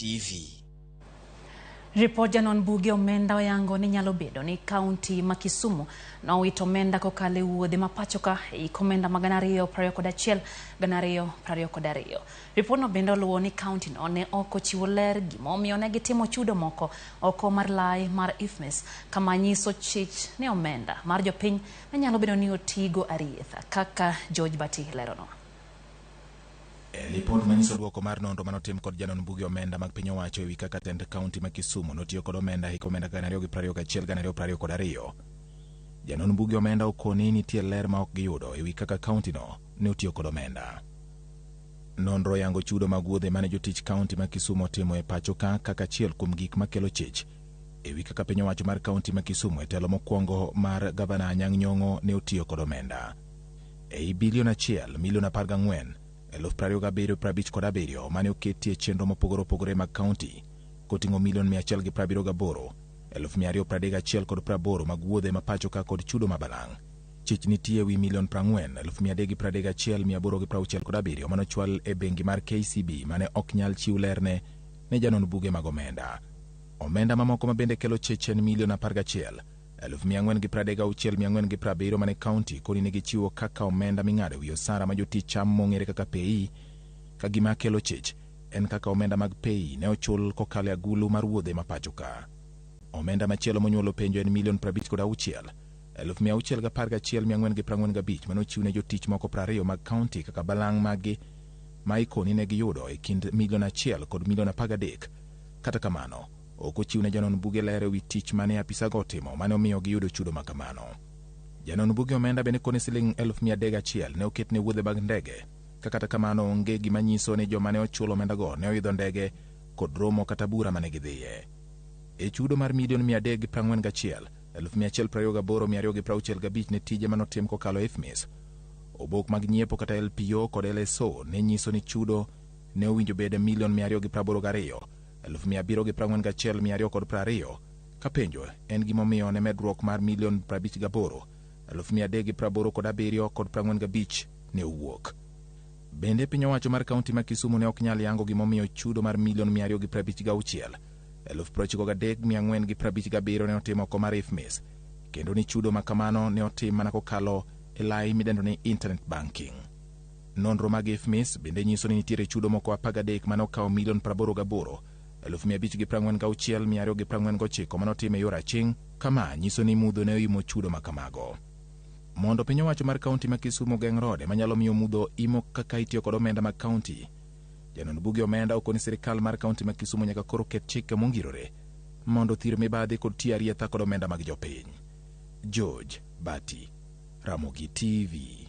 TV. Ripot janon buge omenda oyango ni nyalo bedo ni kaunti ma Kisumu nowito omenda kokale wuodhe ma pachoka komenda magana 221 222. Ripot no bende oluwo ni kaunti no ne ok ochiwo ler gimomiyo ne gitimo chudo moko oko mar lai mar IFMIS kama nyiso chich ni omenda mar jopiny ne nyalo bedo ni otigo arietha kaka George Bati lerono. Lipod manyiso duoko mar nonro manotim kod janon buge omenda mag piny owacho ewi kaka tend kaunti ma Kisumu notiyo kod omenda hik omenda 2021 2022. Janon buge omenda okoni nitie ler ma ok giyudo ewi kaka kaunti no ne otiyo kod omenda. Nonro yango chudo mag wuodhe mane jotich kaunti ma Kisumu timo e pacho kaka achiel kuom gik makelo chich ewi kaka piny owacho mar kaunti ma Kisumu e telo mokwongo mar gavana Anyang' Nyong'o ne otiyo kod omenda. Ei bilion 1 milion 14 27,57 mane oketie chenro mopogore opogore mag kaunti koting'o milion 178 231,80 mag wuodhe ma pachoka kod chudo mabalang'. Chich nitie ewi milion 40,331,867 manochwal e bengi mar KCB mane ok nyal chiw lerne ne janon buge mag omenda. Omenda mamoko ma bende kelo chich en milion 11,436,470 mane kaunti koni ne gichiwo kaka omenda ming'ado wi osara ma jotich cham mong'ere kaka pei, ka gima kelo chich en kaka omenda mag pei ne ochul kokalo agulu mar wuodhe ma pachoka. Omenda machielo monyuolo penjo en milion 56,611,445 manochiw ne jotich moko 20 mag kaunti kaka balang' maggi ma ikoni ne giyudo e kind milion 1 kod milion 13. Kata kamano, ok ochiw ne janon buge ler ewi tich mane apisago otimo mane omiyo giyudo chudo makamano. Janon buge omenda bende koni siling 301 ne oket ne wuodhe mag ndege, kata kamano onge gima nyiso ni joma ne ochulo omendago ne oidho ndege kod romo kata bura mane gidhiye. E chudo mar milion 341,128,265 ne tije manotim kokalo IFMIS, obok mag nyiepo kata LPO kod LSO ne nyiso ni chudo ne owinjo bed milion 282,741,220, ka penjo en gimomiyo ne medruok mar milion 58,387,45 ne owuok. Bende piny owacho mar kaunti ma Kisumu ne ok nyal yango gimomiyo chudo mar milion 256,193,457 ne otimo oko mar IFMIS, kendo ni chudo makamano ne otim mana kokalo e lai midendo ni internet banking. Nonro mag IFMIS bende nyiso ni nitiere chudo moko 13 mane okawo milion 88,546,249 manotim e yor aching', kama nyiso ni mudho ne oimo chudo makamago. Mondo piny owacho mar kaunti ma Kisumu geng' rode manyalo miyo mudho imo kaka itiyo kod omenda mag kaunti, janon buge omenda okoni sirikal mar kaunti ma Kisumu nyaka koro ket chike mongirore mondo thir mibadhi kod tiyo arietha kod omenda mag jopiny. George Bati, Ramogi TV.